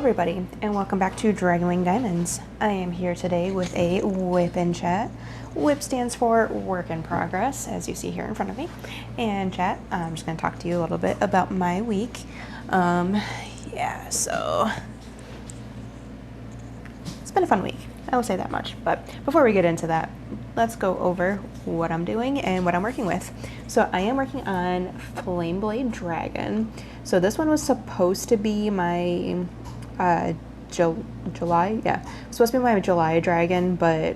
everybody, and welcome back to Dragonwing Diamonds. I am here today with a WIP and Chat. WIP stands for Work in Progress, as you see here in front of me. And Chat, I'm just going to talk to you a little bit about my week. So it's been a fun week, I will say that much. But before we get into that, let's go over what I'm doing and what I'm working with. So I am working on Flame Blade Dragon. So this one was supposed to be my July, yeah, supposed to be my July dragon, but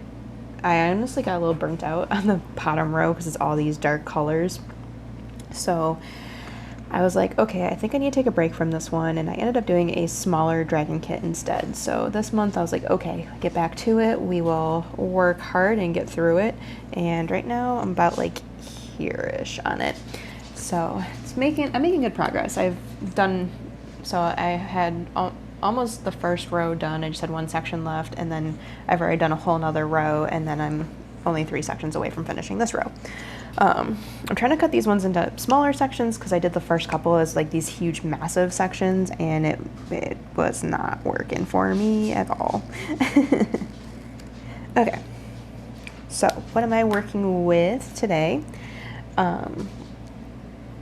I honestly got a little burnt out on the bottom row because it's all these dark colors. So I was like, okay, I think I need to take a break from this one, and I ended up doing a smaller dragon kit instead. So this month I was like, okay, get back to it. We will work hard and get through it. And right now I'm about like here-ish on it. So I'm making good progress. I had almost the first row done. I just had one section left, and then I've already done a whole nother row, and then I'm only 3 sections away from finishing this row. I'm trying to cut these ones into smaller sections because I did the first couple as like these huge massive sections, and it was not working for me at all. Okay, so what am I working with today?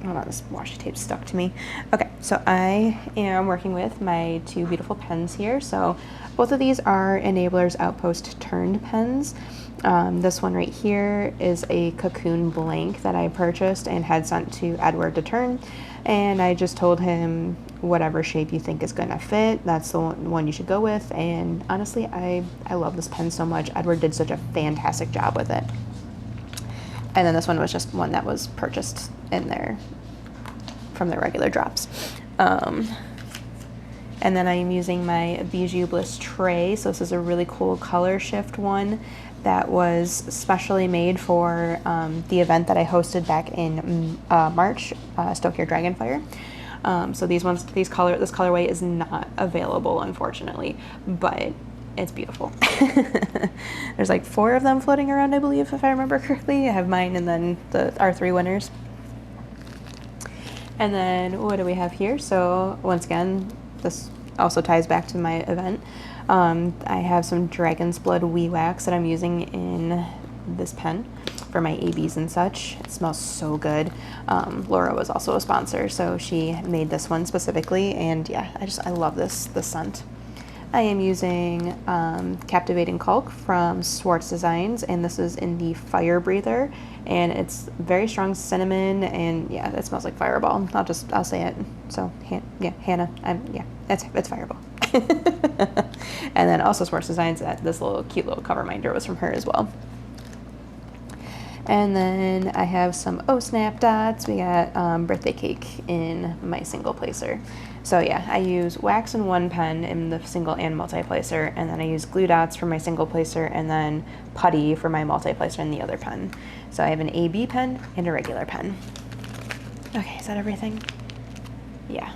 Hold on, this washi tape stuck to me. Okay, so I am working with my 2 beautiful pens here. So both of these are Enablers Outpost turned pens. This one right here is a Cocoon blank that I purchased and had sent to Edward to turn. And I just told him whatever shape you think is gonna fit, that's the one you should go with. And honestly, I love this pen so much. Edward did such a fantastic job with it. And then this one was just one that was purchased in there from the regular drops. And then I'm using my Bijou Bliss tray. So this is a really cool color shift one that was specially made for the event that I hosted back in March, Stoke Your Dragonfire. So this colorway is not available, unfortunately, but it's beautiful. There's like 4 of them floating around, I believe, if I remember correctly. I have mine and then our 3 winners. And then what do we have here? So once again, this also ties back to my event. I have some Dragon's Blood Wee Wax that I'm using in this pen for my ABs and such. It smells so good. Laura was also a sponsor, so she made this one specifically, and yeah, I love this scent. I am using Captivating Caulk from Swartz Designs, and this is in the Fire Breather, and it's very strong cinnamon, and yeah, it smells like Fireball. I'll say it. So Hannah, it's Fireball. And then also Swartz Designs, this little cute little cover minder was from her as well. And then I have some Oh Snap dots. We got birthday cake in my single placer. So yeah, I use wax in one pen in the single and multi-placer, and then I use glue dots for my single placer, and then putty for my multi-placer in the other pen. So I have an AB pen and a regular pen. Okay, is that everything? Yeah.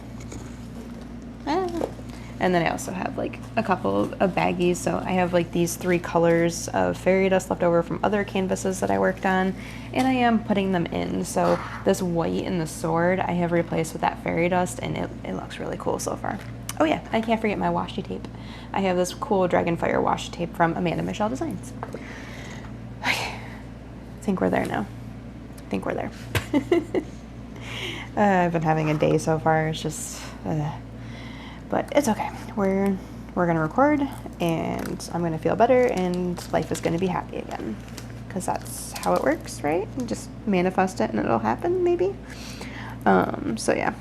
And then I also have like a couple of baggies. So I have like these 3 colors of fairy dust left over from other canvases that I worked on, and I am putting them in. So this white in the sword I have replaced with that fairy dust, and it looks really cool so far. Oh yeah, I can't forget my washi tape. I have this cool Dragonfire washi tape from Amanda Michelle Designs. Okay, I think we're there now. I think we're there. I've been having a day so far. It's just but it's okay. We're gonna record, and I'm gonna feel better, and life is gonna be happy again, because that's how it works, right? You just manifest it and it'll happen, maybe. So yeah,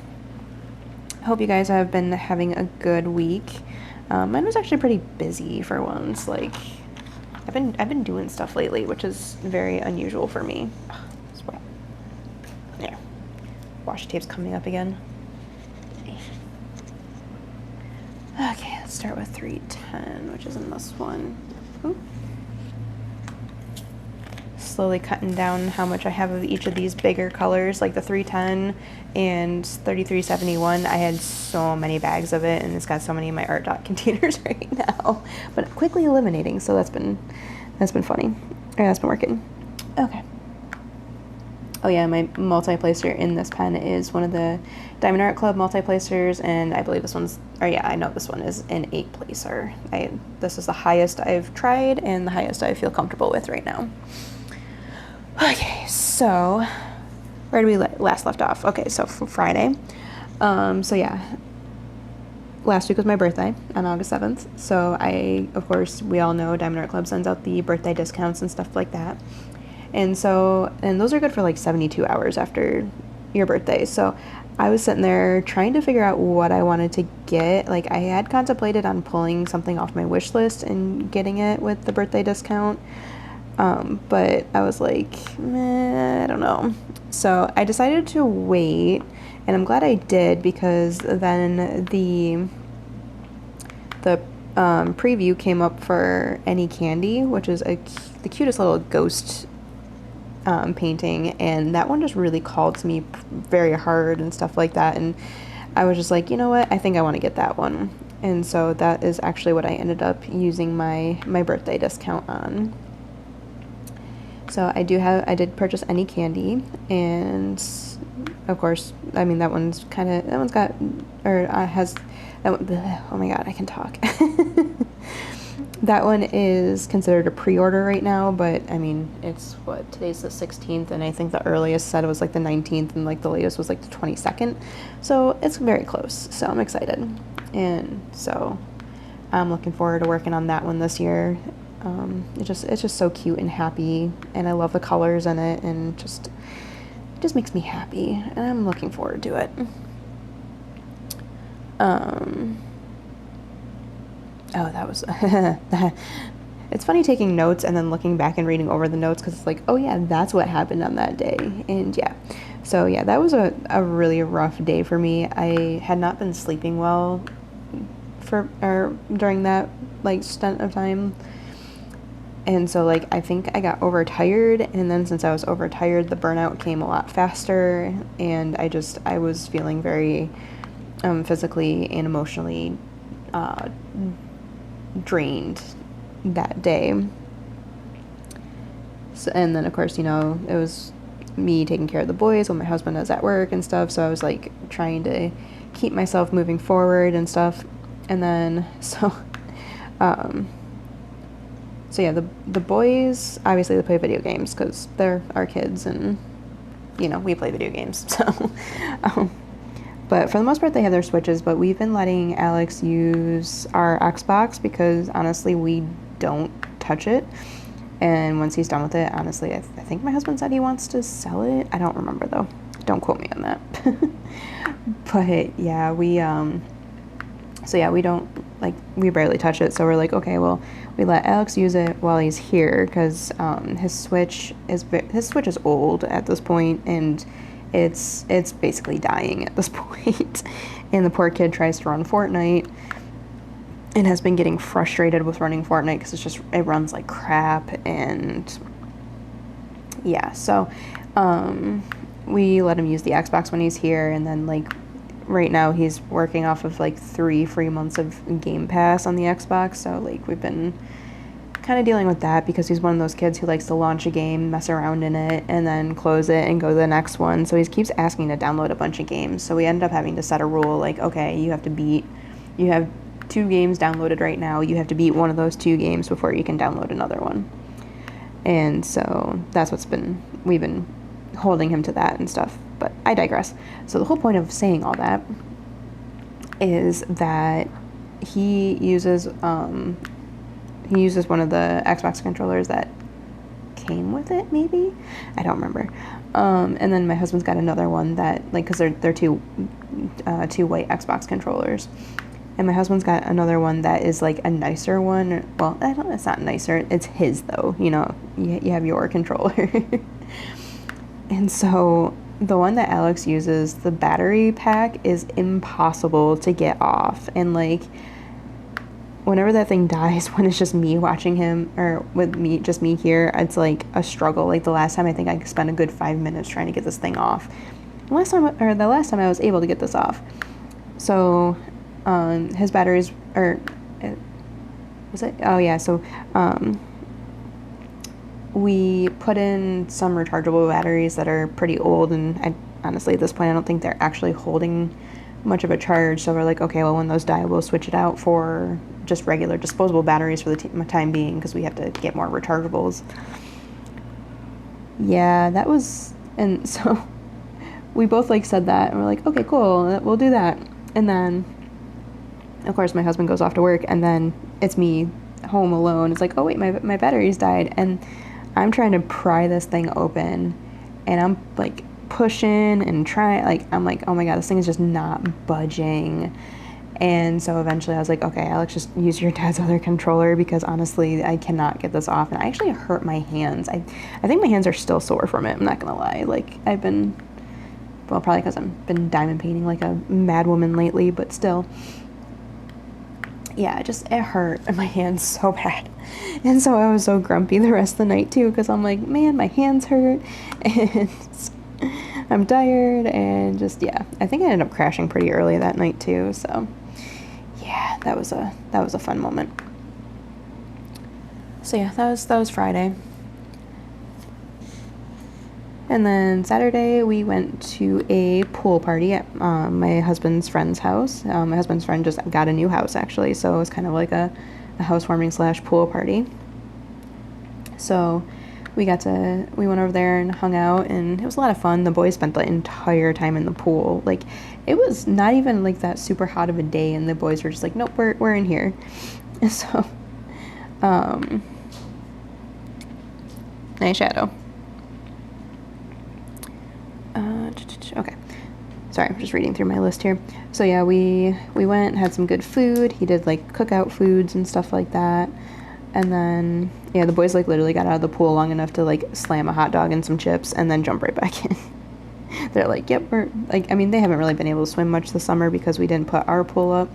I hope you guys have been having a good week. Mine was actually pretty busy for once. Like I've been doing stuff lately, which is very unusual for me. Sweat. Yeah, washi tape's coming up again. Okay, let's start with 310, which is in this one. Ooh. Slowly cutting down how much I have of each of these bigger colors, like the 310 and 3371. I had so many bags of it, and it's got so many in my art dot containers right now. But quickly eliminating, so that's been funny. Yeah, that's been working. Okay. Oh yeah, my multi-placer in this pen is one of the Diamond Art Club multi-placers, and I believe this one's, or yeah, I know this one is an 8-placer. This is the highest I've tried and the highest I feel comfortable with right now. Okay, so where did we last left off? Okay, so for Friday. So yeah, last week was my birthday on August 7th. So of course, we all know Diamond Art Club sends out the birthday discounts and stuff like that. And those are good for like 72 hours after your birthday. So I was sitting there trying to figure out what I wanted to get. Like, I had contemplated on pulling something off my wish list and getting it with the birthday discount. But I was like, I don't know. So I decided to wait, and I'm glad I did, because then the preview came up for Any Candy, which is the cutest little ghost painting, and that one just really called to me very hard and stuff like that, and I was just like, you know what, I think I want to get that one. And so that is actually what I ended up using my birthday discount on. So I did purchase Any Candy, and of course, I mean, that one's got, or has, that one, oh my god, I can talk. That one is considered a pre-order right now, but I mean, it's today's the 16th, and I think the earliest said it was like the 19th, and like the latest was like the 22nd. So it's very close. So I'm excited, and so I'm looking forward to working on that one this year. It's just so cute and happy, and I love the colors in it, and it just makes me happy, and I'm looking forward to it. Oh, that was it's funny taking notes and then looking back and reading over the notes, because it's like, oh yeah, that's what happened on that day. And yeah, so yeah, that was a really rough day for me. I had not been sleeping well during that like stint of time, and so like I think I got overtired, and then since I was overtired, the burnout came a lot faster, and I was feeling very physically and emotionally drained that day. So, and then of course, it was me taking care of the boys while my husband was at work and stuff, so I was like trying to keep myself moving forward and stuff. And then so yeah, the boys, obviously, they play video games because they're our kids, and we play video games. So but for the most part, they have their Switches, but we've been letting Alex use our Xbox because, honestly, we don't touch it. And once he's done with it, honestly, I think my husband said he wants to sell it. I don't remember, though. Don't quote me on that. But, yeah, we don't, we barely touch it. So we're like, okay, well, we let Alex use it while he's here, because his Switch is old at this point, and it's basically dying at this point. And the poor kid tries to run Fortnite and has been getting frustrated with running Fortnite because it runs like crap. And yeah, so we let him use the Xbox when he's here, and then right now he's working off of 3 free months of Game Pass on the Xbox, so we've been kind of dealing with that, because he's one of those kids who likes to launch a game, mess around in it, and then close it and go to the next one. So he keeps asking to download a bunch of games. So we end up having to set a rule, okay, you have 2 games downloaded right now. You have to beat one of those 2 games before you can download another one. And so that's we've been holding him to that and stuff. But I digress. So the whole point of saying all that is that he uses one of the Xbox controllers that came with it, maybe? I don't remember. And then my husband's got another one that, because they're two white Xbox controllers. And my husband's got another one that is, a nicer one. Well, it's not nicer. It's his, though. You have your controller. And so the one that Alex uses, the battery pack, is impossible to get off. And, whenever that thing dies, when it's just me watching him, or just me here, it's a struggle. The last time, I think I spent a good 5 minutes trying to get this thing off. The last time I was able to get this off. So, his batteries, was it? Oh yeah, so, we put in some rechargeable batteries that are pretty old, and I honestly at this point I don't think they're actually holding much of a charge. So we're like, okay, well when those die, we'll switch it out for just regular disposable batteries for the time being, because we have to get more rechargeables. Yeah, that was, and so we both like said that, and we're like, okay, cool, we'll do that. And then of course my husband goes off to work, and then it's me home alone. It's like, oh wait, my batteries died, and I'm trying to pry this thing open, and I'm like pushing and trying, like I'm like, oh my god, this thing is just not budging. And so eventually I was like, okay, Alex, just use your dad's other controller, because honestly I cannot get this off. And I actually hurt my hands. I think my hands are still sore from it, I'm not gonna lie. Like I've been, well, probably because I've been diamond painting like a mad woman lately, but still, yeah, it hurt my hands so bad. And so I was so grumpy the rest of the night too, because I'm like, man, my hands hurt and I'm tired, and just, yeah, I think I ended up crashing pretty early that night too. So yeah, that was a fun moment. So yeah, that was Friday. And then Saturday we went to a pool party at my husband's friend's house. My husband's friend just got a new house actually, so it was kind of like a housewarming / pool party. So we went over there and hung out, and it was a lot of fun. The boys spent the entire time in the pool. Like it was not even like that super hot of a day, and the boys were just like, nope, we're in here. And so nice shadow. Okay, sorry, I'm just reading through my list here. So yeah, we went, had some good food. He did like cookout foods and stuff like that. And then yeah, the boys like literally got out of the pool long enough to like slam a hot dog and some chips and then jump right back in. They're like, yep, we're like, I mean, they haven't really been able to swim much this summer because we didn't put our pool up,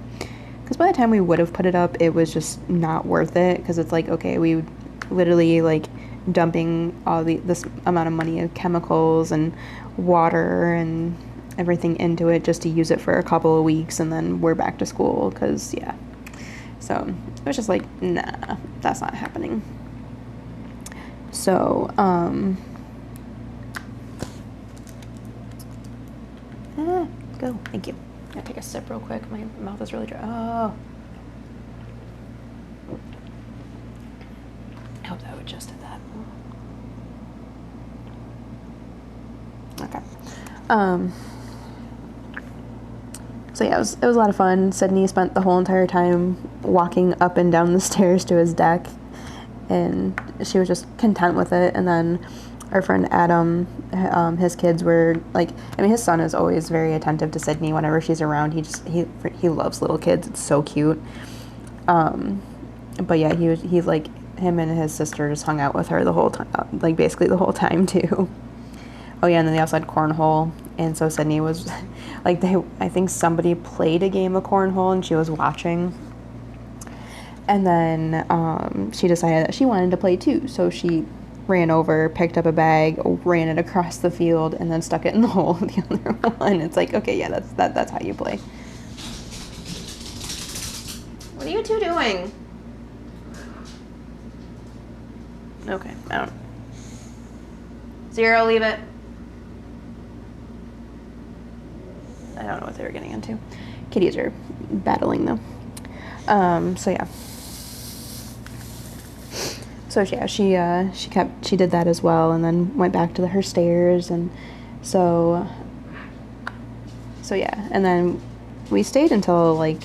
because by the time we would have put it up, it was just not worth it, because it's like, okay, we literally like dumping all this amount of money of chemicals and water and everything into it just to use it for a couple of weeks, and then we're back to school, because yeah. So it was just like, nah, that's not happening. So go, thank you. I'm gonna take a sip real quick, my mouth is really dry. Oh, I hope that adjusted that. Okay. So yeah, it was a lot of fun. Sydney spent the whole entire time walking up and down the stairs to his deck, and she was just content with it. And then our friend Adam, his kids were like, I mean, his son is always very attentive to Sydney whenever she's around. He loves little kids. It's so cute. But yeah, he like, him and his sister just hung out with her the whole time, like basically the whole time too. Oh yeah, and then they also had cornhole, and so Sydney was like, I think somebody played a game of cornhole and she was watching, and then she decided that she wanted to play too, so she ran over, picked up a bag, ran it across the field, and then stuck it in the hole of the other one. It's like, okay, yeah, that's how you play. What are you two doing? Okay, I don't. Zero, leave it. I don't know what they were getting into. Kitties are battling though. So yeah. So yeah, she did that as well, and then went back to her stairs, and so yeah, and then we stayed until like,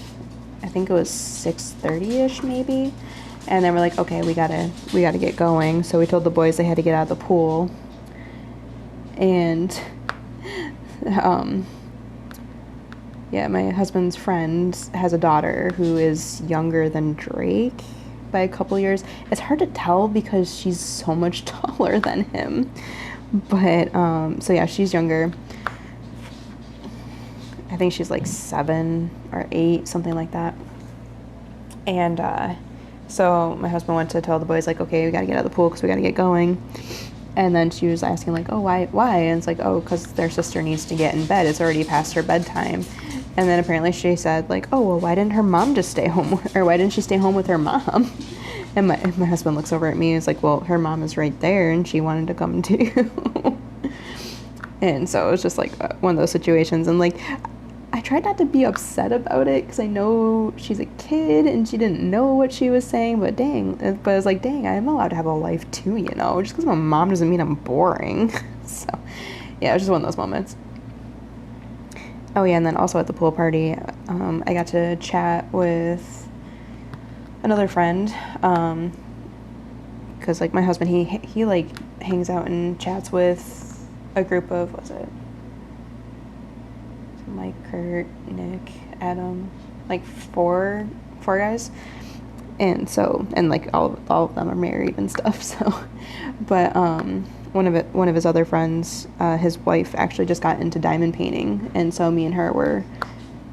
I think it was 6:30ish maybe, and then we're like, okay, we gotta get going. So we told the boys they had to get out of the pool, and yeah, my husband's friend has a daughter who is younger than Drake by a couple years. It's hard to tell because she's so much taller than him. But so yeah, she's younger. I think she's like 7 or 8, something like that. And so my husband went to tell the boys like, okay, we got to get out of the pool because we got to get going. And then she was asking like, oh, why? And it's like, oh, because their sister needs to get in bed. It's already past her bedtime. And then apparently she said like, oh, well, why didn't her mom just stay home? Or why didn't she stay home with her mom? And my husband looks over at me and is like, well, her mom is right there and she wanted to come too. And so it was just like one of those situations. And like, I tried not to be upset about it because I know she's a kid and she didn't know what she was saying, but I was like, dang, I'm allowed to have a life too, you know, just because my mom doesn't mean I'm boring. So yeah, it was just one of those moments. Oh yeah, and then also at the pool party, I got to chat with another friend, because like my husband, he like hangs out and chats with a group of, what's it? Mike, Kurt, Nick, Adam, like four guys. And so, and like all of them are married and stuff. So, but one of his other friends, his wife actually just got into diamond painting, and so me and her were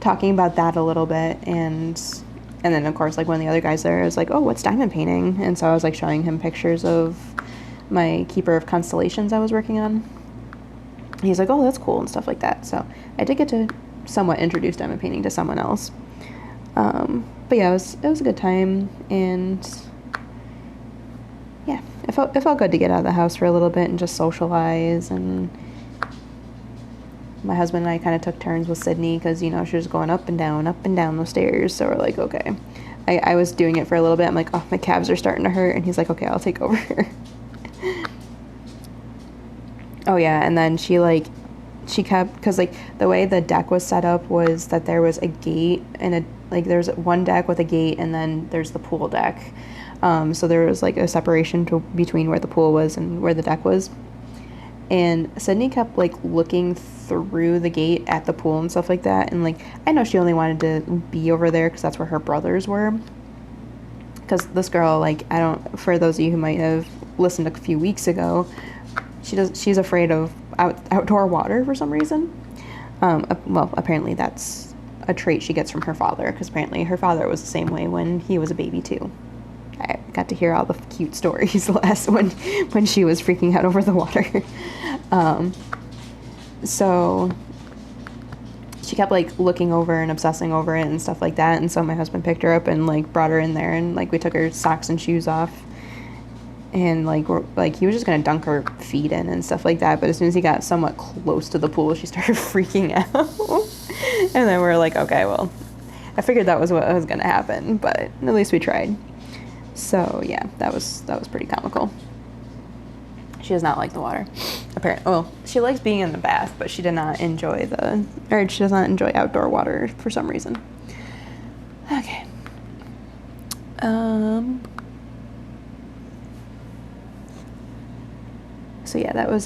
talking about that a little bit, and then of course like one of the other guys there was like, oh, what's diamond painting? And so I was like showing him pictures of my Keeper of Constellations I was working on. He's like, oh, that's cool and stuff like that. So I did get to somewhat introduce diamond painting to someone else. But yeah, it was a good time, and yeah, it felt good to get out of the house for a little bit and just socialize. And my husband and I kind of took turns with Sydney because, you know, she was going up and down the stairs. So we're like, okay. I was doing it for a little bit. I'm like, oh, my calves are starting to hurt. And he's like, okay, I'll take over. Oh yeah, and then she kept, because like the way the deck was set up was that there was a gate and there's one deck with a gate, and then there's the pool deck. So there was like a separation between where the pool was and where the deck was. And Sydney kept like looking through the gate at the pool and stuff like that. And like, I know she only wanted to be over there because that's where her brothers were. Because this girl, like, for those of you who might have listened a few weeks ago, she's afraid of outdoor water for some reason. Well, apparently that's a trait she gets from her father, because apparently her father was the same way when he was a baby too. I got to hear all the cute stories when she was freaking out over the water. So she kept like looking over and obsessing over it and stuff like that. And so my husband picked her up and like brought her in there, and like we took her socks and shoes off. And like he was just gonna dunk her feet in and stuff like that, but as soon as he got somewhat close to the pool, she started freaking out. And then we're like, okay, well, I figured that was what was gonna happen, but at least we tried. So yeah, that was pretty comical. She does not like the water. Apparently, well, she likes being in the bath, but she does not enjoy outdoor water for some reason. Okay. So yeah, that was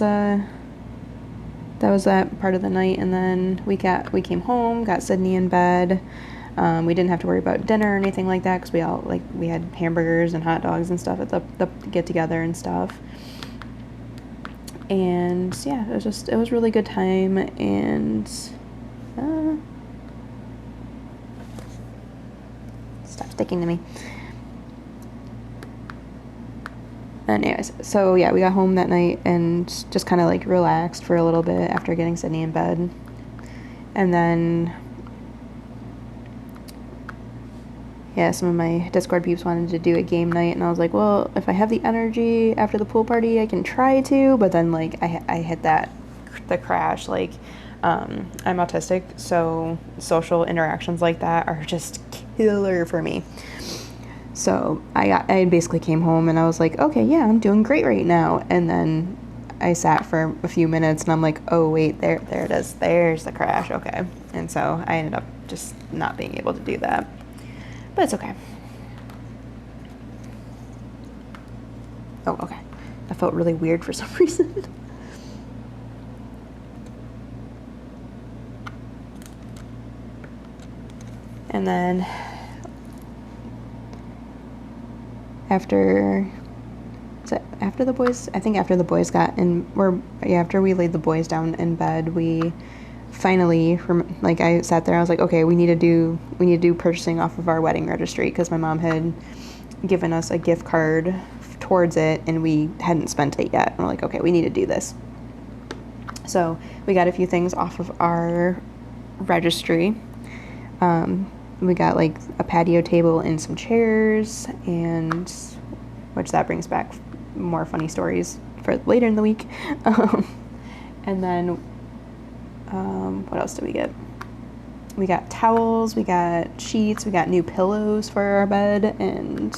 that part of the night, and then we came home, got Sydney in bed. We didn't have to worry about dinner or anything like that because we had hamburgers and hot dogs and stuff at the get together and stuff. And yeah, it was really good time. And stop sticking to me. Anyways, so yeah, we got home that night and just kind of like relaxed for a little bit after getting Sydney in bed. And then, yeah, some of my Discord peeps wanted to do a game night, and I was like, well, if I have the energy after the pool party, I can try to, but then like I hit the crash. Like, I'm autistic, so social interactions like that are just killer for me. So I basically came home and I was like, okay, yeah, I'm doing great right now. And then I sat for a few minutes and I'm like, oh wait, there it is. There's the crash. Okay. And so I ended up just not being able to do that, but it's okay. Oh, okay. That felt really weird for some reason. And then after the boys got in, after we laid the boys down in bed, we finally, like, I sat there, I was like, okay, we need to do purchasing off of our wedding registry, because my mom had given us a gift card towards it and we hadn't spent it yet. And we're like, okay, we need to do this. So we got a few things off of our registry. We got like a patio table and some chairs, and which that brings back more funny stories for later in the week. And then, what else did we get? We got towels, we got sheets, we got new pillows for our bed, and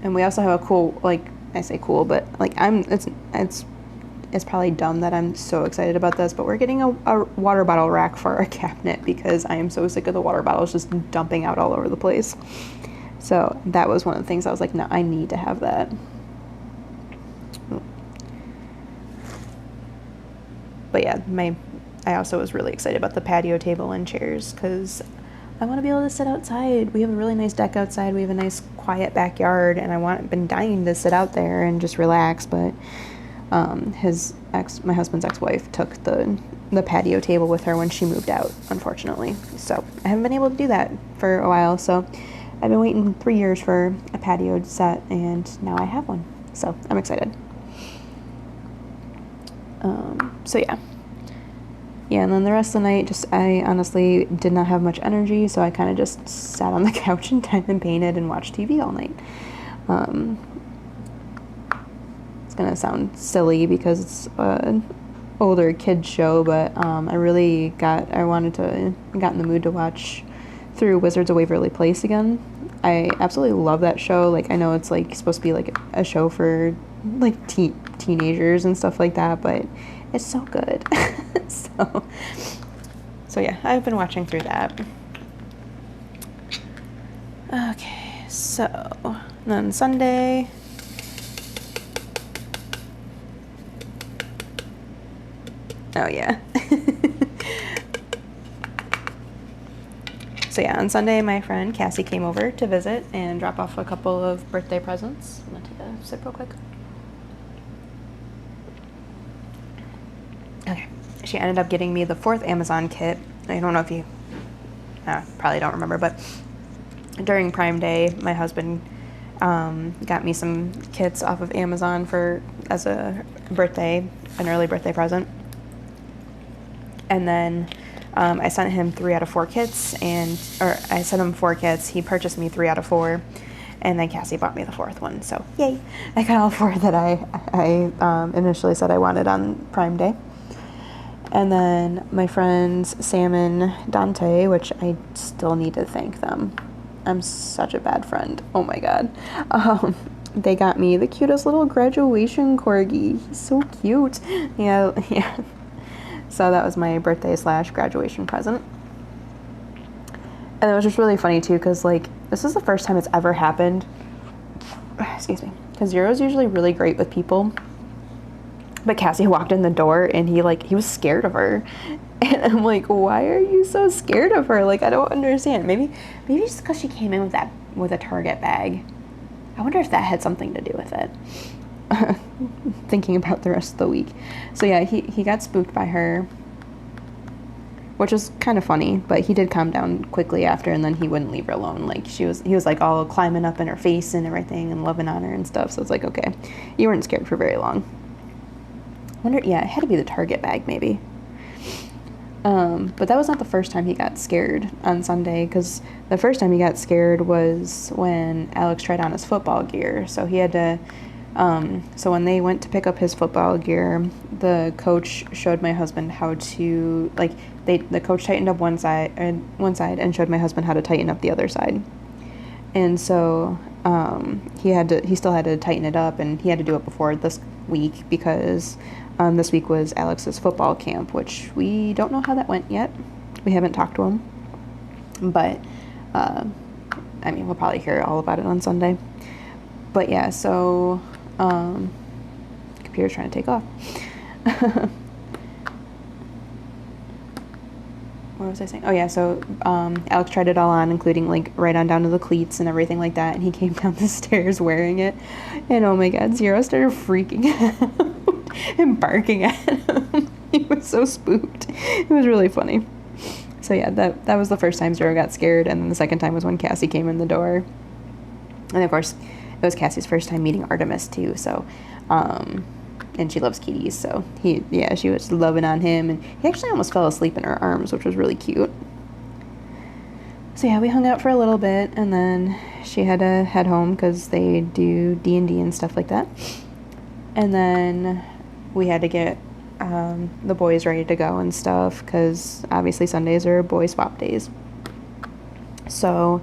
we also have a cool, like, I say cool, but like it's probably dumb that I'm so excited about this, but we're getting a water bottle rack for our cabinet because I am so sick of the water bottles just dumping out all over the place. So that was one of the things I was like, no, I need to have that. But yeah, I also was really excited about the patio table and chairs because I want to be able to sit outside. We have a really nice deck outside. We have a nice quiet backyard, and been dying to sit out there and just relax. But my husband's ex-wife took the patio table with her when she moved out, unfortunately. So I haven't been able to do that for a while. So I've been waiting 3 years for a patio set, and now I have one. So I'm excited. So yeah. Yeah, and then the rest of the night, I honestly did not have much energy, so I kind of just sat on the couch and painted and watched TV all night. It's going to sound silly because it's an older kid's show, but I got in the mood to watch through Wizards of Waverly Place again. I absolutely love that show. Like, I know it's like supposed to be like a show for like teenagers and stuff like that, but it's so good. So yeah, I've been watching through that. Okay, so then Sunday. Oh yeah. So yeah, on Sunday my friend Cassie came over to visit and drop off a couple of birthday presents. I'm gonna take a sip real quick. Okay, she ended up getting me the 4th Amazon kit. I don't know if you probably don't remember, but during Prime Day, my husband got me some kits off of Amazon as an early birthday present. And then I sent him 3 out of 4 kits, I sent him 4 kits. He purchased me 3 out of 4, and then Cassie bought me the 4th one. So yay! I got all 4 that I initially said I wanted on Prime Day. And then my friends Sam and Dante, which I still need to thank them. I'm such a bad friend. Oh my god. They got me the cutest little graduation corgi. He's so cute. Yeah. So that was my birthday / graduation present. And it was just really funny too, because like this is the first time it's ever happened. Excuse me. Because Zero's usually really great with people. But Cassie walked in the door and he was scared of her. And I'm like, why are you so scared of her? Like, I don't understand. Maybe just because she came in with a Target bag. I wonder if that had something to do with it. Thinking about the rest of the week. So yeah, he got spooked by her, which was kind of funny, but he did calm down quickly after, and then he wouldn't leave her alone. Like he was like all climbing up in her face and everything and loving on her and stuff. So it's like, okay, you weren't scared for very long. It had to be the Target bag maybe. But that was not the first time he got scared on Sunday, because the first time he got scared was when Alex tried on his football gear. So he had to, so when they went to pick up his football gear, the coach showed my husband how to, the coach tightened up one side and showed my husband how to tighten up the other side. And so, he still had to tighten it up, and he had to do it before this week because this week was Alex's football camp, which we don't know how that went yet. We haven't talked to him, but we'll probably hear all about it on Sunday. But yeah, so computer's trying to take off. What was I saying? Oh yeah, so Alex tried it all on, including right on down to the cleats and everything like that, and he came down the stairs wearing it, and oh my god, Zero started freaking out and barking at him. He was so spooked. It was really funny. So yeah, that was the first time Zero got scared, and then the second time was when Cassie came in the door. And of course, it was Cassie's first time meeting Artemis too, so and she loves kitties, so she was loving on him, and he actually almost fell asleep in her arms, which was really cute. So yeah, we hung out for a little bit, and then she had to head home because they do D&D and stuff like that. And then we had to get the boys ready to go and stuff because obviously Sundays are boy swap days. So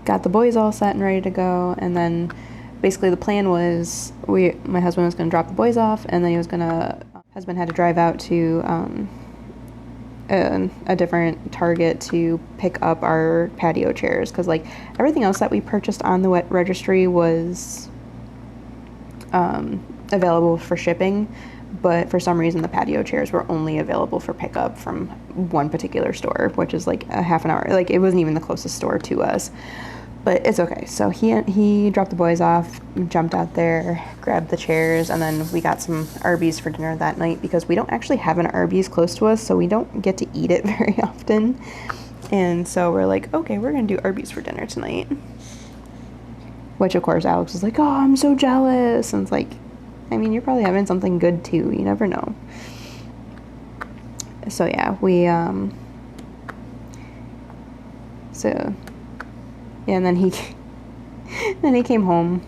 got the boys all set and ready to go, and then basically the plan was my husband was going to drop the boys off, and then husband had to drive out to a different Target to pick up our patio chairs because like everything else that we purchased on the wet registry was available for shipping, but for some reason the patio chairs were only available for pickup from one particular store, which is like a half an hour, like it wasn't even the closest store to us, but it's okay. So he dropped the boys off, jumped out there, grabbed the chairs, and then we got some Arby's for dinner that night because we don't actually have an Arby's close to us, so we don't get to eat it very often. And so we're like, okay, we're gonna do Arby's for dinner tonight, which of course Alex was like, oh, I'm so jealous. And it's like, I mean, you're probably having something good too. You never know. So yeah, and then he came home,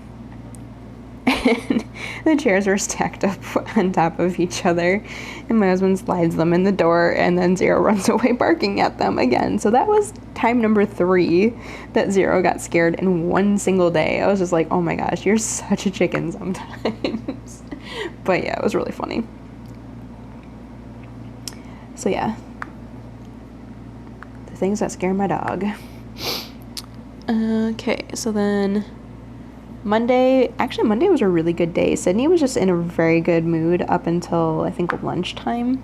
and the chairs were stacked up on top of each other, and my husband slides them in the door, and then Zero runs away barking at them again. So that was time number 3 that Zero got scared in one single day. I was just like, oh my gosh, you're such a chicken sometimes. But yeah, it was really funny. So yeah, the things that scare my dog. Okay, so then Monday was a really good day. Sydney was just in a very good mood up until I think lunchtime.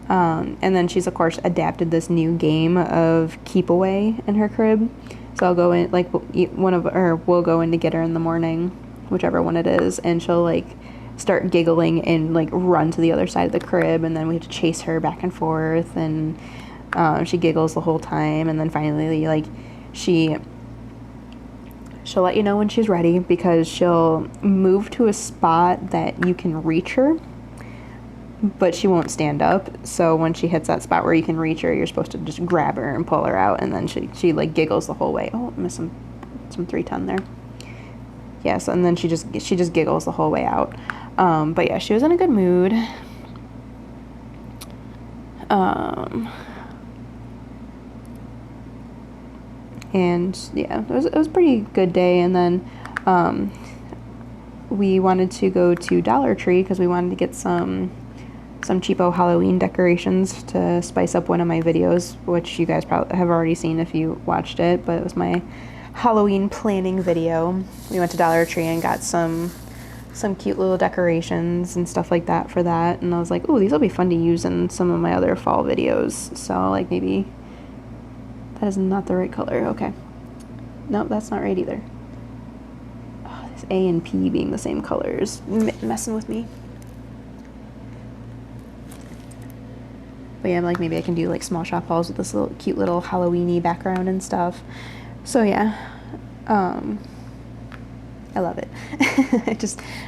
And then she's of course adapted this new game of keep away in her crib. So I'll go in, like we'll go in to get her in the morning, whichever one it is, and she'll like start giggling and like run to the other side of the crib, and then we have to chase her back and forth, and she giggles the whole time, and then finally like she'll let you know when she's ready because she'll move to a spot that you can reach her, but she won't stand up. So when she hits that spot where you can reach her, you're supposed to just grab her and pull her out, and then she like giggles the whole way. Oh, missed some 3-ton there. Yes, and then she just giggles the whole way out. But yeah, she was in a good mood. And yeah, it was a pretty good day. And then we wanted to go to Dollar Tree because we wanted to get some cheapo Halloween decorations to spice up one of my videos, which you guys probably have already seen if you watched it, but it was my Halloween planning video. We went to Dollar Tree and got some cute little decorations and stuff like that for that, and I was like, oh, these will be fun to use in some of my other fall videos. So like maybe that is not the right color. Okay, nope, that's not right either. Oh, this A and P being the same colors messing with me. But yeah, like maybe I can do like small shop hauls with this little cute little Halloween-y background and stuff. So yeah, I love it.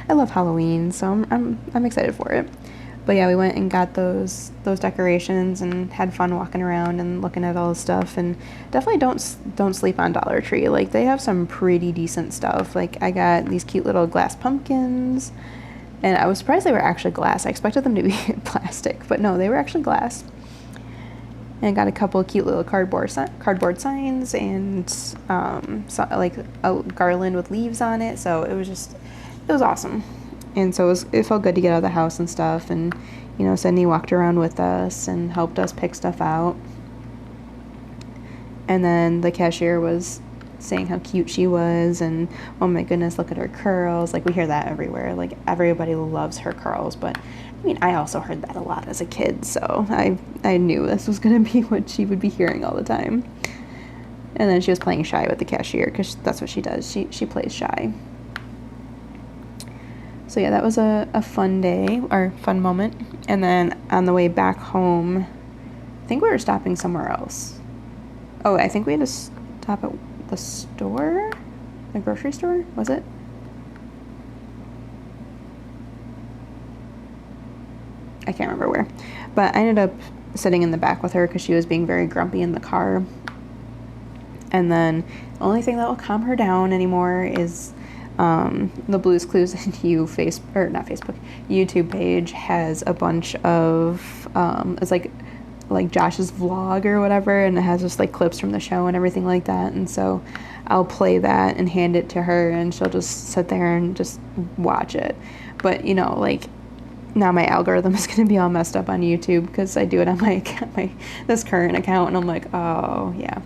I love Halloween, so I'm excited for it. But yeah, we went and got those decorations and had fun walking around and looking at all the stuff. And definitely don't sleep on Dollar Tree. Like they have some pretty decent stuff. Like I got these cute little glass pumpkins, and I was surprised they were actually glass. I expected them to be plastic, but no, they were actually glass. And got a couple of cute little cardboard signs and like a garland with leaves on it. So it was awesome. And so it felt good to get out of the house and stuff. And you know, Sydney walked around with us and helped us pick stuff out. And then the cashier was saying how cute she was, and oh my goodness, look at her curls. Like we hear that everywhere. Like everybody loves her curls, but I mean, I also heard that a lot as a kid, so I knew this was going to be what she would be hearing all the time. And then she was playing shy with the cashier, because that's what she does. She plays shy. So yeah, that was a fun day, or fun moment. And then on the way back home, I think we were stopping somewhere else. Oh, I think we had to stop at the store? The grocery store? Was it? I can't remember where, but I ended up sitting in the back with her because she was being very grumpy in the car. And then the only thing that will calm her down anymore is the Blue's Clues and YouTube page has a bunch of it's like Josh's vlog or whatever, and it has just like clips from the show and everything like that. And so I'll play that and hand it to her, and she'll just sit there and just watch it. But you know, like, now my algorithm is going to be all messed up on YouTube because I do it on my this current account, and I'm like, oh yeah.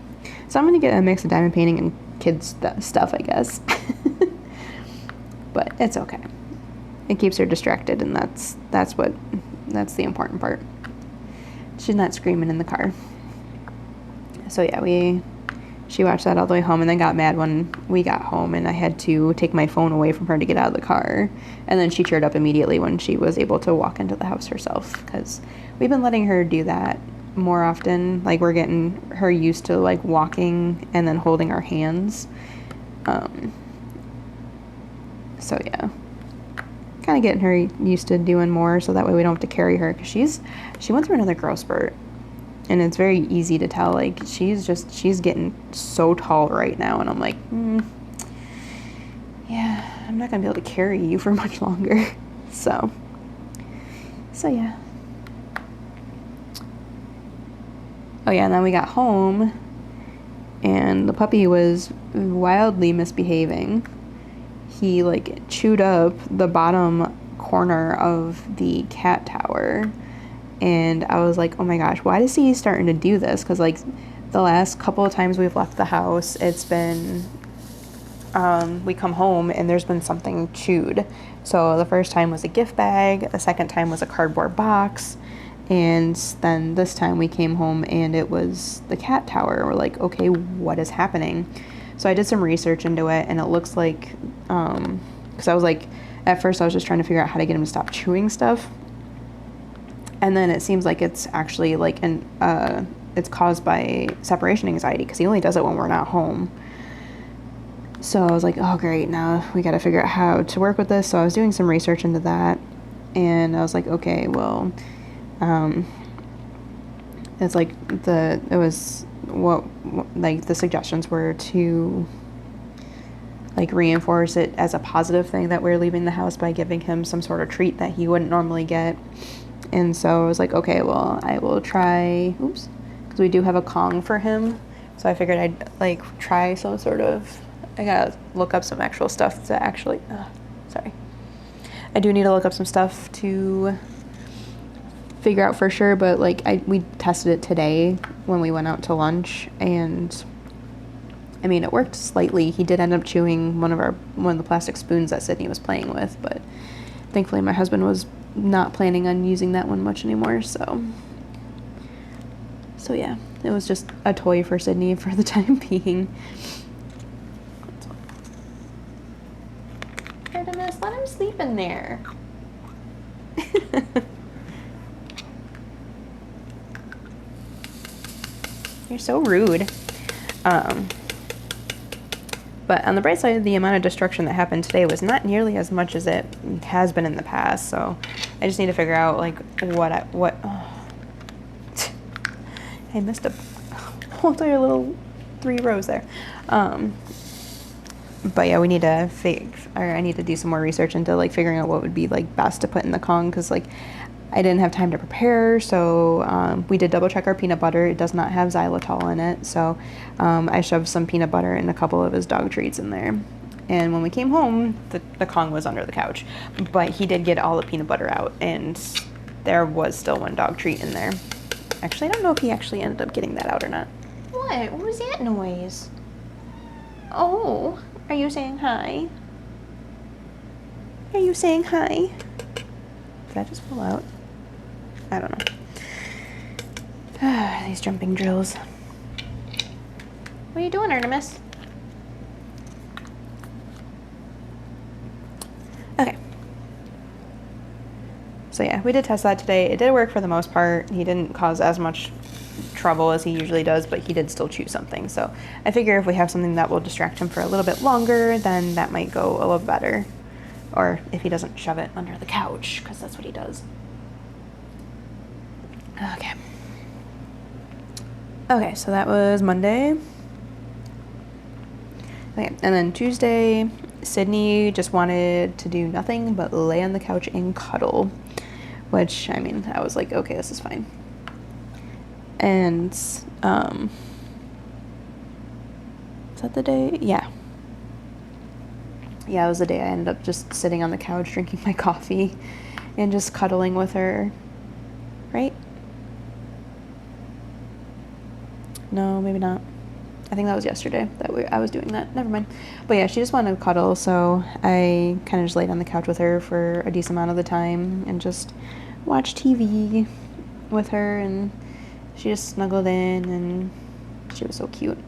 So I'm going to get a mix of diamond painting and kids stuff, I guess. But it's okay. It keeps her distracted, and that's the important part. She's not screaming in the car. So yeah, she watched that all the way home, and then got mad when we got home and I had to take my phone away from her to get out of the car. And then she cheered up immediately when she was able to walk into the house herself, because we've been letting her do that more often. Like, we're getting her used to like walking and then holding our hands. So yeah, kind of getting her used to doing more, so that way we don't have to carry her, because she went through another growth spurt. And it's very easy to tell, like, she's getting so tall right now. And I'm like, yeah, I'm not going to be able to carry you for much longer. So yeah. Oh yeah, and then we got home, and the puppy was wildly misbehaving. He, like, chewed up the bottom corner of the cat tower. And I was like, oh my gosh, why is he starting to do this? Because, like, the last couple of times we've left the house, it's been, we come home and there's been something chewed. So the first time was a gift bag, the second time was a cardboard box, and then this time we came home and it was the cat tower. We're like, okay, what is happening? So I did some research into it, and it looks like, because I was like, at first I was just trying to figure out how to get him to stop chewing stuff. And then it seems like it's actually like it's caused by separation anxiety, because he only does it when we're not home. So I was like, oh great, now we got to figure out how to work with this. So I was doing some research into that, and I was like, okay, well, it's like the suggestions were to like reinforce it as a positive thing that we're leaving the house by giving him some sort of treat that he wouldn't normally get. And so I was like, okay, well, I will try, because we do have a Kong for him. So I figured I'd like try some sort of, I gotta look up some actual stuff to actually, I do need to look up some stuff to figure out for sure, but like we tested it today when we went out to lunch, and I mean, it worked slightly. He did end up chewing one of the plastic spoons that Sydney was playing with, but thankfully my husband was not planning on using that one much anymore, so yeah, it was just a toy for Sydney for the time being. Artemis, let him sleep in there. You're so rude. But on the bright side, the amount of destruction that happened today was not nearly as much as it has been in the past. So I just need to figure out like what. Oh. I missed a whole entire little 3 rows there. But yeah, we need to I need to do some more research into like figuring out what would be like best to put in the Kong, because like I didn't have time to prepare, so we did double check our peanut butter. It does not have xylitol in it, so I shoved some peanut butter and a couple of his dog treats in there. And when we came home, the Kong was under the couch, but he did get all the peanut butter out, and there was still 1 dog treat in there. Actually, I don't know if he actually ended up getting that out or not. What? What was that noise? Oh, are you saying hi? Are you saying hi? Did that just fall out? I don't know. These jumping drills. What are you doing, Artemis? Okay. So yeah, we did test that today. It did work for the most part. He didn't cause as much trouble as he usually does, but he did still chew something. So I figure if we have something that will distract him for a little bit longer, then that might go a little better. Or if he doesn't shove it under the couch, because that's what he does. Okay, so that was Monday. Okay, and then Tuesday, Sydney just wanted to do nothing but lay on the couch and cuddle, which, I mean, I was like, okay, this is fine. And, is that the day? Yeah. Yeah, it was the day I ended up just sitting on the couch drinking my coffee and just cuddling with her, right? No, maybe not. I think that was yesterday that I was doing that. Never mind. But yeah, she just wanted to cuddle, so I kind of just laid on the couch with her for a decent amount of the time and just watched TV with her, and she just snuggled in, and she was so cute.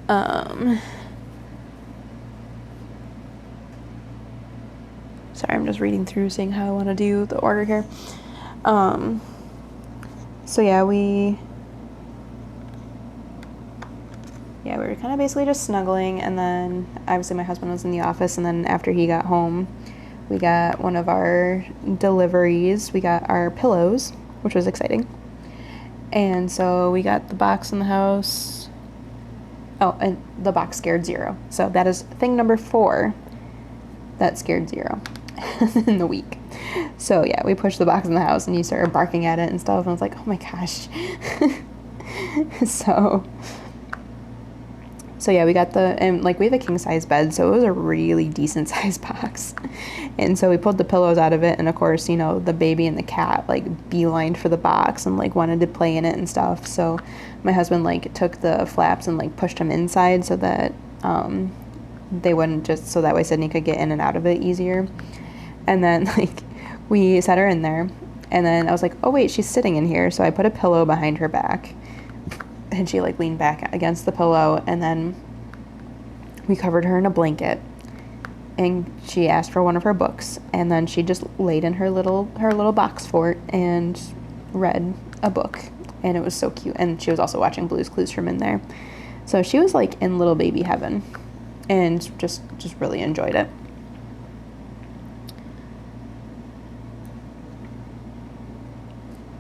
Sorry, I'm just reading through, seeing how I want to do the order here. So yeah, we were kind of basically just snuggling, and then obviously my husband was in the office, and then after he got home, we got one of our deliveries. We got our pillows, which was exciting. And so we got the box in the house. Oh, and the box scared Zero. So that is thing number 4 that scared Zero in the week. So yeah, we pushed the box in the house, and he started barking at it and stuff, and I was like, oh my gosh. So yeah, we got and we have a king size bed, so it was a really decent size box. And so we pulled the pillows out of it, and of course, you know, the baby and the cat beelined for the box and wanted to play in it and stuff. So my husband took the flaps and pushed them inside so that they wouldn't so that way Sydney could get in and out of it easier. And then we set her in there, and then I was like, oh wait, she's sitting in here. So I put a pillow behind her back, and she leaned back against the pillow, and then we covered her in a blanket, and she asked for one of her books, and then she just laid in her little box fort and read a book, and it was so cute. And she was also watching Blue's Clues from in there, so she was in little baby heaven, and just really enjoyed it.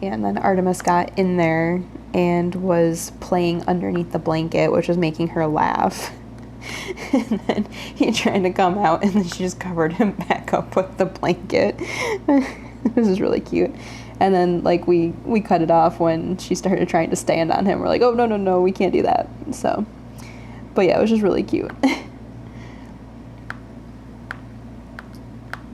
And then Artemis got in there and was playing underneath the blanket, which was making her laugh. And then he tried to come out, and then she just covered him back up with the blanket. This is really cute. And then we cut it off when she started trying to stand on him. We're like, oh no, we can't do that. So, but yeah, it was just really cute.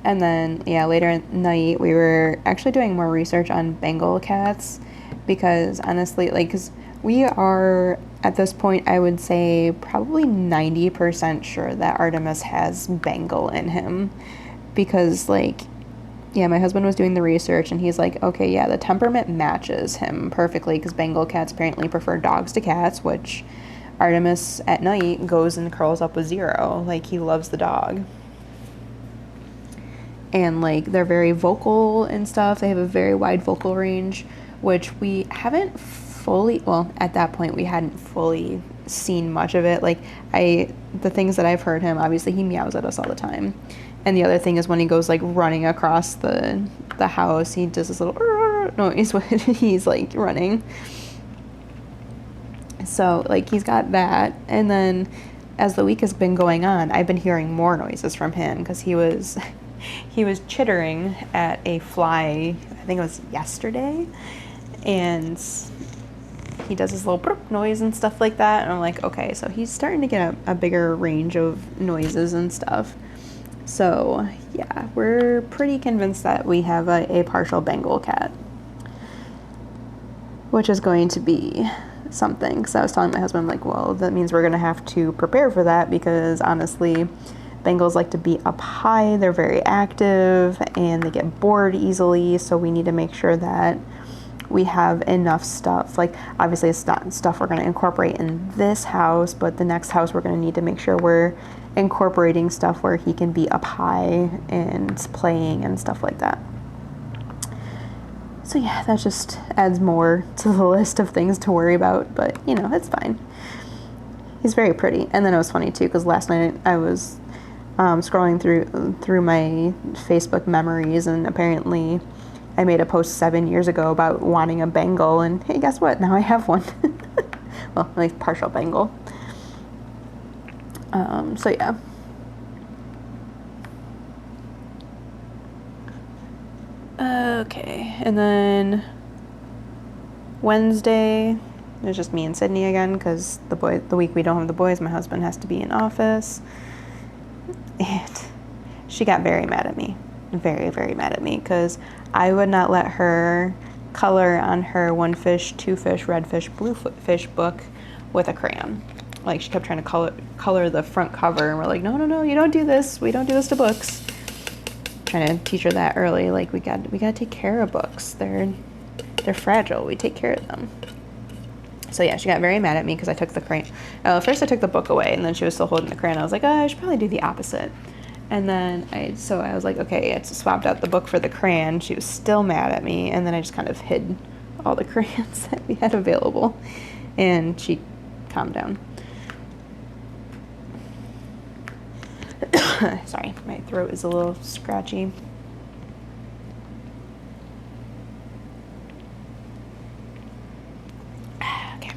And then, yeah, later at night, we were actually doing more research on Bengal cats, because honestly, because we are, at this point, I would say probably 90% sure that Artemis has Bengal in him, because, yeah, my husband was doing the research, and he's like, okay, yeah, the temperament matches him perfectly, because Bengal cats apparently prefer dogs to cats, which Artemis at night goes and curls up with Zero. He loves the dog. And they're very vocal and stuff. They have a very wide vocal range, which we haven't fully, well, at that point we hadn't fully seen much of it. The things that I've heard him, obviously he meows at us all the time. And the other thing is when he goes running across the house, he does this little noise when he's running. So he's got that. And then as the week has been going on, I've been hearing more noises from him, because he was chittering at a fly, I think it was yesterday, and he does his little burp noise and stuff like that, and I'm like, okay, so he's starting to get a bigger range of noises and stuff. So yeah, we're pretty convinced that we have a partial Bengal cat, which is going to be something, because I was telling my husband, well, that means we're going to have to prepare for that, because honestly, Bengals like to be up high, they're very active, and they get bored easily, so we need to make sure that we have enough stuff. Obviously it's not stuff we're going to incorporate in this house, but the next house we're going to need to make sure we're incorporating stuff where he can be up high and playing and stuff like that. So yeah, that just adds more to the list of things to worry about, but it's fine. He's very pretty. And then it was funny too, because last night I was scrolling through my Facebook memories, and apparently I made a post 7 years ago about wanting a Bengal, and hey, guess what? Now I have one. Well, partial Bengal. So yeah. Okay, and then Wednesday, it's just me and Sydney again, because the week we don't have the boys, my husband has to be in office. And she got very mad at me. Very, very mad at me, because I would not let her color on her 1 fish, 2 fish, red fish, blue fish book with a crayon. Like, she kept trying to color the front cover, and we're like, no, you don't do this. We don't do this to books. Trying to teach her that early. Like, we got to take care of books. They're fragile. We take care of them. So yeah, she got very mad at me because I took the crayon. First I took the book away, and then she was still holding the crayon. I was like, I should probably do the opposite. And then I was like, okay, I swapped out the book for the crayon. She was still mad at me, and then I just kind of hid all the crayons that we had available, and she calmed down. Sorry, my throat is a little scratchy. Okay.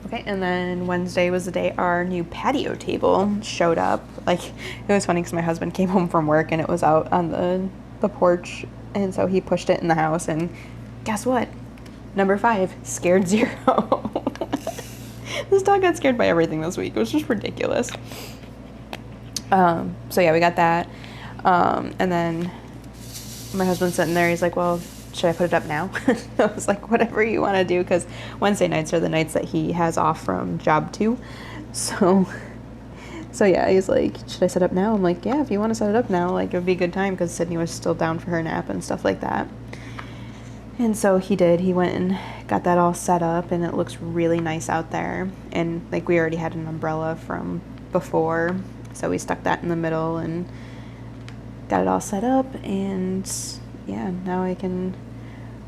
Okay, and then Wednesday was the day our new patio table showed up. Like, it was funny because my husband came home from work and it was out on the porch, and so he pushed it in the house, and guess what? Number 5, scared 0. This dog got scared by everything this week. It was just ridiculous. So yeah, we got that. And then my husband's sitting there. He's like, well, should I put it up now? I was like, whatever you want to do, because Wednesday nights are the nights that he has off from job 2. So yeah, he's like, should I set up now? I'm like, yeah, if you want to set it up now, like, it would be a good time, because Sydney was still down for her nap and stuff like that. And so he did. He went and got that all set up, and it looks really nice out there. And like, we already had an umbrella from before, so we stuck that in the middle and got it all set up. And yeah, now I can,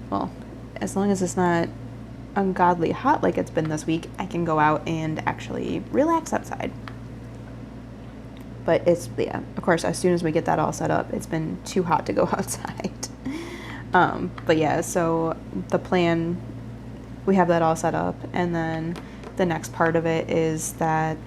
well, as long as it's not ungodly hot like it's been this week, I can go out and actually relax outside. But it's, yeah, of course, as soon as we get that all set up, it's been too hot to go outside. But yeah, so the plan, we have that all set up, and then the next part of it is that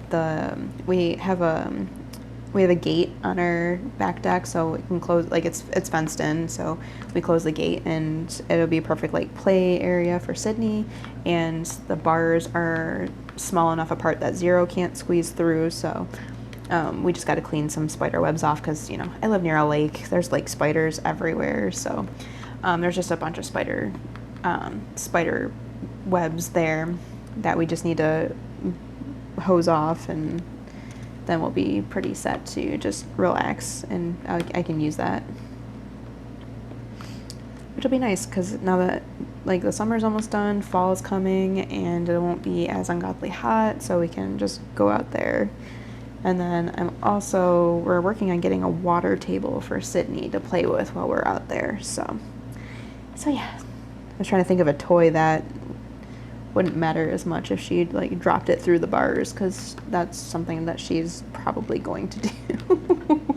we have a gate on our back deck, so we can close, like, it's fenced in, so we close the gate, and it'll be a perfect, like, play area for Sydney, and the bars are small enough apart that 0 can't squeeze through, so we just got to clean some spider webs off, because, you know, I live near a lake. There's, like, spiders everywhere, so there's just a bunch of spider webs there that we just need to hose off, and then we'll be pretty set to just relax, and I can use that, which will be nice, because now that, like, the summer's almost done, fall is coming, and it won't be as ungodly hot, so we can just go out there. And then we're working on getting a water table for Sydney to play with while we're out there. So yeah, I was trying to think of a toy that wouldn't matter as much if she, like, dropped it through the bars, because that's something that she's probably going to do.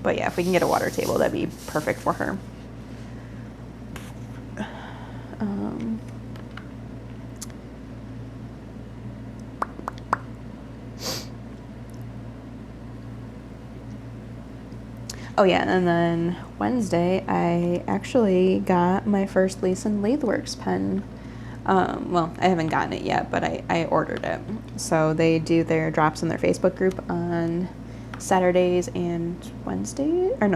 But yeah, if we can get a water table, that'd be perfect for her. Oh yeah, and then Wednesday, I actually got my first Leeson Latheworks pen. Well, I haven't gotten it yet, but I ordered it. So they do their drops in their Facebook group on Saturdays and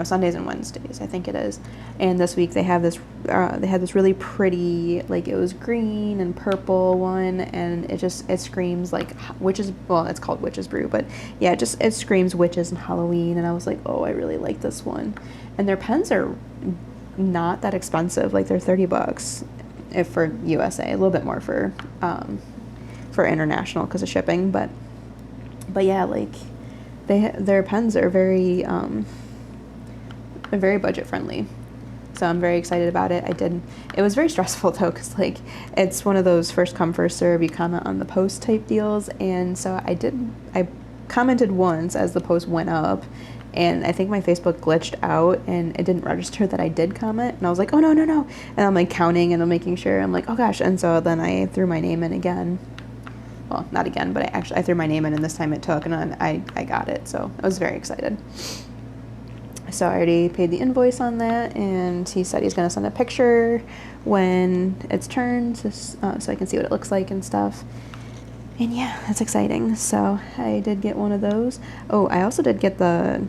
Sundays and Wednesdays, I think it is. And this week they had this really pretty, like, it was green and purple one, and it screams like witches. Well, it's called Witch's Brew, but yeah, it screams witches and Halloween. And I was like, oh, I really like this one. And their pens are not that expensive, like, they're $30 if for USA, a little bit more for international because of shipping, but yeah, like, their pens are very budget friendly, so I'm very excited about it. It was very stressful though, because, like, it's one of those first come first serve, you comment on the post type deals, and so I commented once as the post went up, and I think my Facebook glitched out and it didn't register that I did comment, and I was like, oh no, no, no, and I'm like counting and I'm making sure, I'm like, oh gosh, and so then I threw my name in again. Well, not again, but I threw my name in, and this time it took, and then I got it, so I was very excited. So I already paid the invoice on that, and he said he's going to send a picture when it's turned, so I can see what it looks like and stuff. And yeah, that's exciting. So I did get one of those. Oh, I also did get the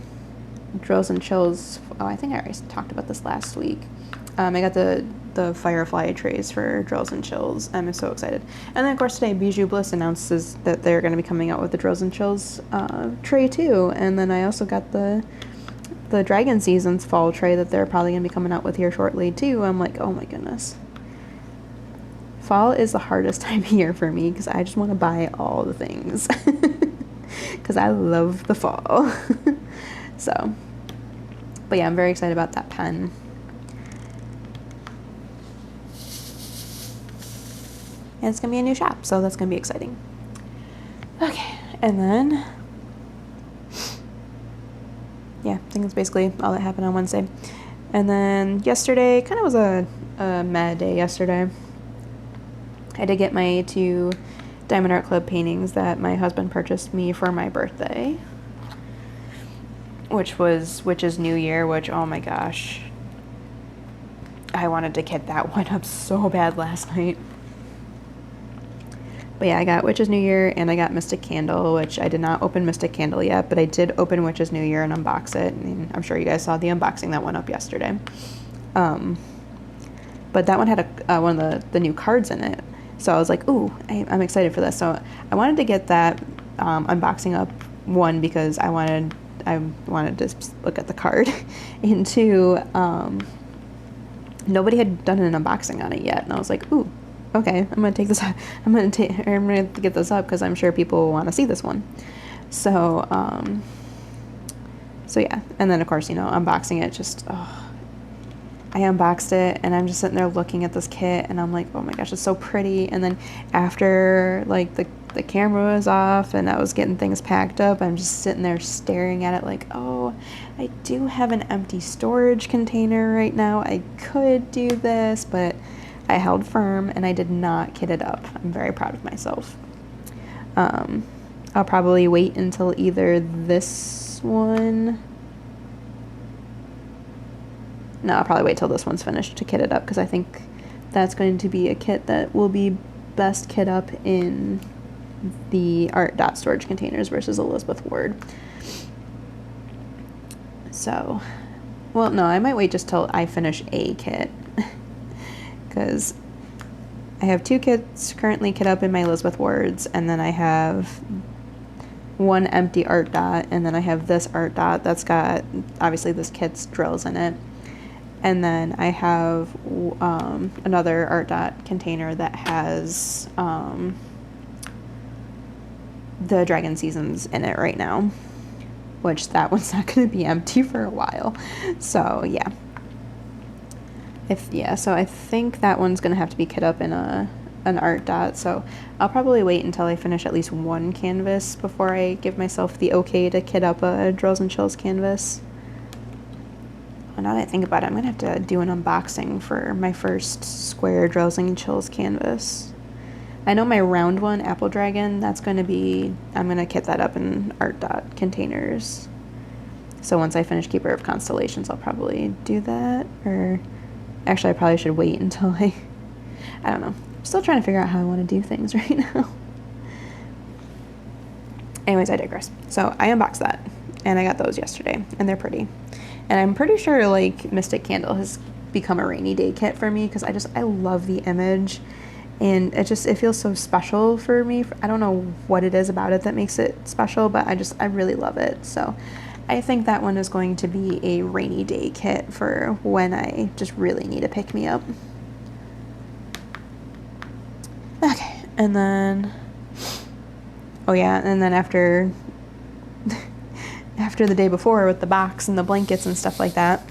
Drills and Chills. Oh, I think I already talked about this last week. I got the Firefly trays for Drills and Chills. I'm so excited. And then, of course, today Bijou Bliss announces that they're going to be coming out with the Drills and Chills tray, too. And then I also got the Dragon Seasons fall tray that they're probably going to be coming out with here shortly, too. I'm like, oh my goodness. Fall is the hardest time of year for me because I just want to buy all the things. Because I love the fall. So, but yeah, I'm very excited about that pen. And it's going to be a new shop, so that's going to be exciting. Okay, and then, yeah, I think that's basically all that happened on Wednesday. And then yesterday, kind of was a mad day yesterday. I did get my 2 Diamond Art Club paintings that my husband purchased me for my birthday, which is New Year, which, oh my gosh, I wanted to kit that one up so bad last night. But yeah, I got Witch's New Year, and I got Mystic Candle, which I did not open Mystic Candle yet, but I did open Witch's New Year and unbox it. And I'm sure you guys saw the unboxing that went up yesterday. But that one had one of the new cards in it. So I was like, ooh, I'm excited for this. So I wanted to get that unboxing up, one, because I wanted to look at the card, and 2, nobody had done an unboxing on it yet, and I was like, ooh, okay, I'm gonna take this. I'm gonna get this up because I'm sure people will want to see this one. So so yeah, and then of course, unboxing it, just I unboxed it, and I'm just sitting there looking at this kit, and I'm like, oh my gosh, it's so pretty. And then after like the camera was off and I was getting things packed up, I'm just sitting there staring at it like, oh, I do have an empty storage container right now. I could do this, but I held firm and I did not kit it up. I'm very proud of myself. I'll probably wait until either this one. No, I'll probably wait till this one's finished to kit it up, because I think that's going to be a kit that will be best kit up in the art dot storage containers versus Elizabeth Ward. So, well, no, I might wait just till I finish a kit, because I have 2 kits currently kit up in my Elizabeth Wards, and then I have 1 empty art dot, and then I have this art dot that's got, obviously this kit's drills in it. And then I have another art dot container that has the Dragon Seasons in it right now, which that one's not going to be empty for a while. So yeah. So I think that one's going to have to be kit up in an art dot. So I'll probably wait until I finish at least 1 canvas before I give myself the okay to kit up a Drills and Chills canvas. Well, now that I think about it, I'm going to have to do an unboxing for my first square Drills and Chills canvas. I know my round one, Apple Dragon, that's going to be, I'm going to kit that up in art dot containers. So once I finish Keeper of Constellations, I'll probably do that. Or actually, I probably should wait until I don't know. I'm still trying to figure out how I want to do things right now. Anyways, I digress. So I unboxed that, and I got those yesterday, and they're pretty. And I'm pretty sure like Mystic Candle has become a rainy day kit for me, because I love the image, and it feels so special for me. I don't know what it is about it that makes it special, but I really love it. So I think that one is going to be a rainy day kit for when I just really need a pick me up. Okay, and then oh yeah, and then after the day before with the box and the blankets and stuff like that,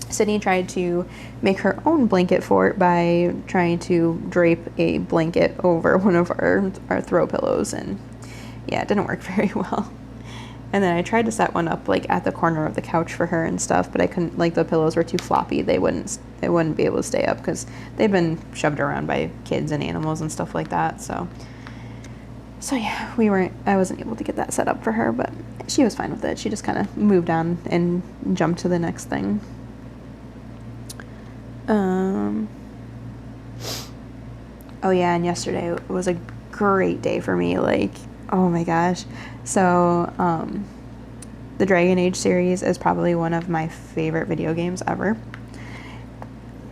Sydney tried to make her own blanket fort by trying to drape a blanket over one of our throw pillows, and yeah, it didn't work very well. And then I tried to set one up like at the corner of the couch for her and stuff, but I couldn't, like the pillows were too floppy. They wouldn't be able to stay up because they've been shoved around by kids and animals and stuff like that. So yeah, I wasn't able to get that set up for her, but she was fine with it. She just kind of moved on and jumped to the next thing. Oh yeah, and yesterday was a great day for me. Like, oh my gosh. So, the Dragon Age series is probably one of my favorite video games ever.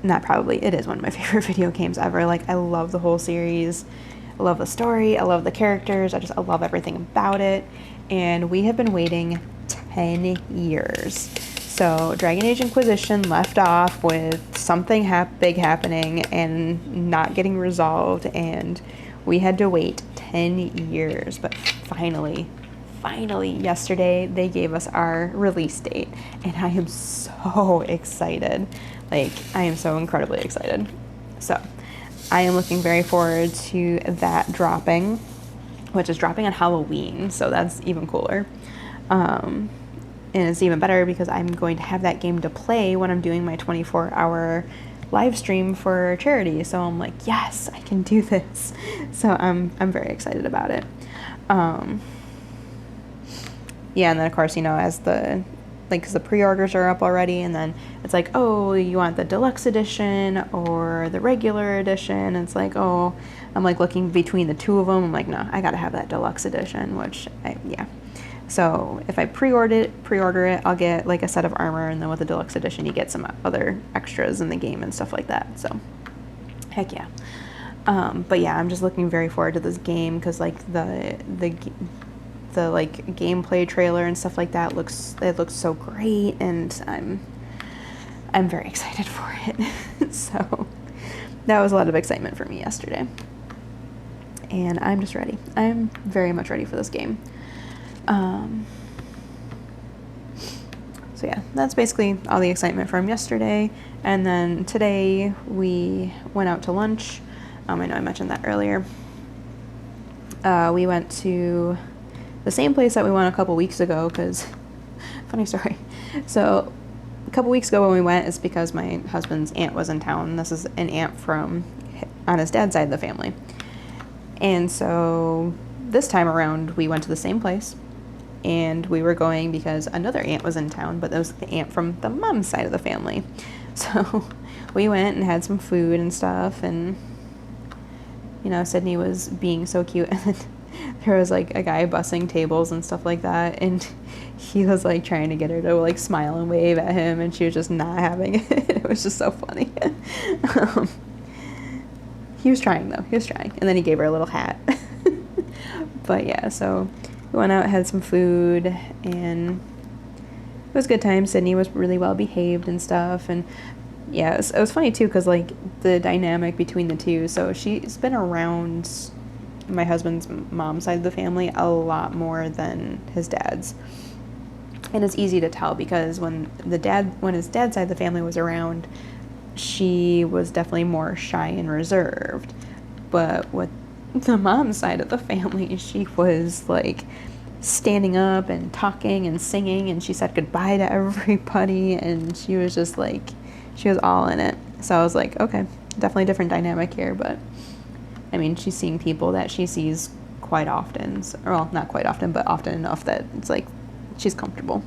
Not probably, it is one of my favorite video games ever. Like, I love the whole series. I love the story. I love the characters. I love everything about it. And we have been waiting 10 years. So Dragon Age Inquisition left off with something big happening and not getting resolved, and we had to wait 10 years. But finally, yesterday, they gave us our release date, and I am so excited. Like, I am so incredibly excited. So I am looking very forward to that dropping, which is dropping on Halloween, so that's even cooler. And it's even better because I'm going to have that game to play when I'm doing my 24-hour live stream for charity. So I'm like, yes, I can do this. So I'm very excited about it. Yeah, and then of course, as because the pre-orders are up already, and then it's like, oh, you want the deluxe edition or the regular edition? And it's like, oh, I'm like looking between the two of them. I'm like, no, I gotta have that deluxe edition, yeah. So if I pre-order it, I'll get like a set of armor, and then with the deluxe edition, you get some other extras in the game and stuff like that. So, heck yeah. But yeah, I'm just looking very forward to this game because like the like gameplay trailer and stuff like that looks so great, and I'm very excited for it. So that was a lot of excitement for me yesterday, and I'm just ready. I'm very much ready for this game. So yeah, that's basically all the excitement from yesterday. And then today we went out to lunch. I know I mentioned that earlier. We went to the same place that we went a couple weeks ago because, funny story. So a couple weeks ago when we went, it's because my husband's aunt was in town. This is an aunt on his dad's side of the family. And so this time around we went to the same place. And we were going because another aunt was in town, but that was the aunt from the mom's side of the family. So we went and had some food and stuff, and Sydney was being so cute, and then there was like a guy bussing tables and stuff like that, and he was like trying to get her to like smile and wave at him, and she was just not having it. It was just so funny. He was trying, and then he gave her a little hat. But yeah, so we went out, had some food, and it was a good time. Sydney was really well behaved and stuff, and yeah, it was funny too because like the dynamic between the two. So she's been around my husband's mom's side of the family a lot more than his dad's, and it's easy to tell because when his dad's side of the family was around, she was definitely more shy and reserved, but with the mom's side of the family, she was like standing up and talking and singing, and she said goodbye to everybody, and she was just like, she was all in it. So I was like, okay, definitely different dynamic here, but I mean, she's seeing people that she sees quite often, well, not quite often, but often enough that it's like she's comfortable.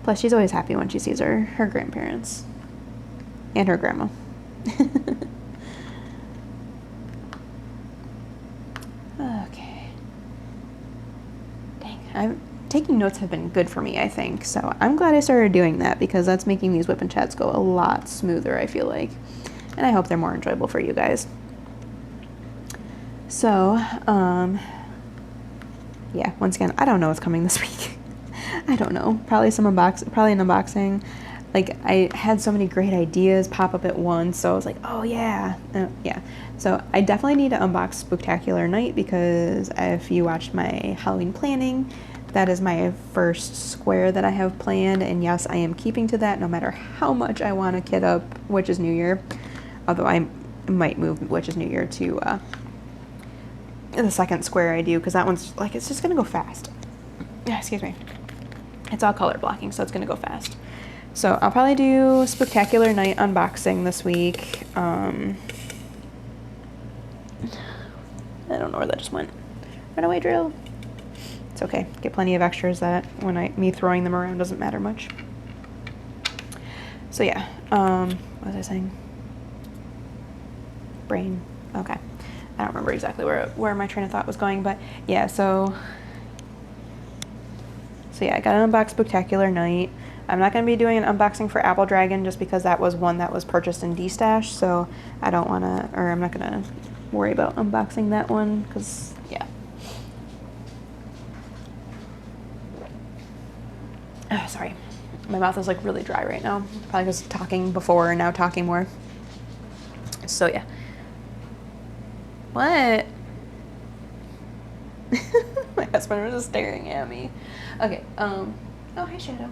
Plus, she's always happy when she sees her grandparents and her grandma. Okay. Dang, taking notes have been good for me, I think. So I'm glad I started doing that because that's making these WIP and Chats go a lot smoother, I feel like. And I hope they're more enjoyable for you guys. So, yeah, once again, I don't know what's coming this week. I don't know. Probably an unboxing. Like, I had so many great ideas pop up at once, so I was like, oh yeah. Yeah. So I definitely need to unbox Spooktacular Night because if you watched my Halloween planning, that is my first square that I have planned, and yes, I am keeping to that no matter how much I want to kit up Witch's New Year, although I might move Witch's New Year to the second square I do, because that one's, like, it's just going to go fast. excuse me, it's all color blocking, so it's gonna go fast. So I'll probably do Spectacular Night unboxing this week. I don't know where that just went. Runaway drill. It's okay. Get plenty of extras that when me throwing them around doesn't matter much. So yeah, what was I saying? Brain. Okay. I don't remember exactly where my train of thought was going, but yeah, so yeah, I got an unbox Spectacular Night. I'm not going to be doing an unboxing for Apple Dragon just because that was one that was purchased in D-Stash, so I don't want to, or I'm not going to worry about unboxing that one because, yeah. Sorry. My mouth is like really dry right now. Probably because talking before and now talking more. So yeah. What? My husband was just staring at me. Okay, oh, hi, Shadow.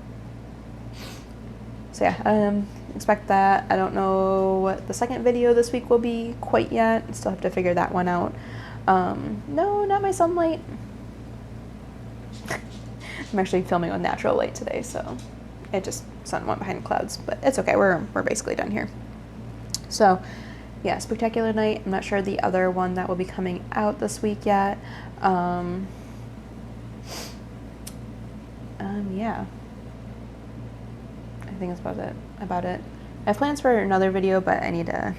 So yeah, expect that. I don't know what the second video this week will be quite yet. Still have to figure that one out. No, not my sunlight. I'm actually filming with natural light today, so it just, sun went behind clouds, but it's okay. We're basically done here. So yeah, Spectacular Night. I'm not sure the other one that will be coming out this week yet. Yeah. I think that's about it. I have plans for another video, but I need to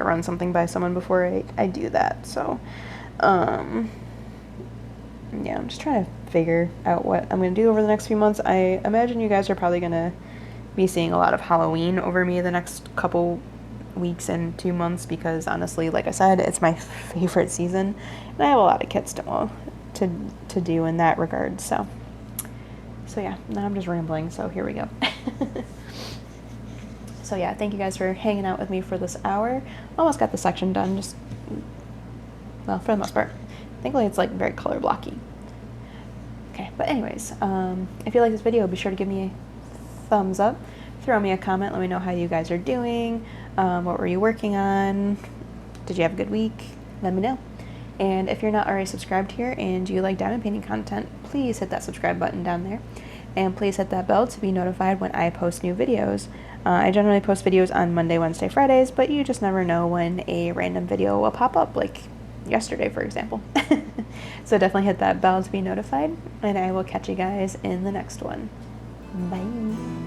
run something by someone before I do that. So, yeah, I'm just trying to figure out what I'm going to do over the next few months. I imagine you guys are probably going to be seeing a lot of Halloween over me the next couple weeks and 2 months because honestly, like I said, it's my favorite season and I have a lot of kits to do in that regard. So yeah, now I'm just rambling, so here we go. So yeah, thank you guys for hanging out with me for this hour. Almost got the section done, just, well, for the most part. Thankfully it's like very color blocky. Okay, but anyways, if you like this video, be sure to give me a thumbs up, throw me a comment, let me know how you guys are doing, what were you working on, did you have a good week, let me know. And if you're not already subscribed here and you like diamond painting content, please hit that subscribe button down there. And please hit that bell to be notified when I post new videos. I generally post videos on Monday, Wednesday, Fridays, but you just never know when a random video will pop up, like yesterday, for example. So definitely hit that bell to be notified, and I will catch you guys in the next one. Bye.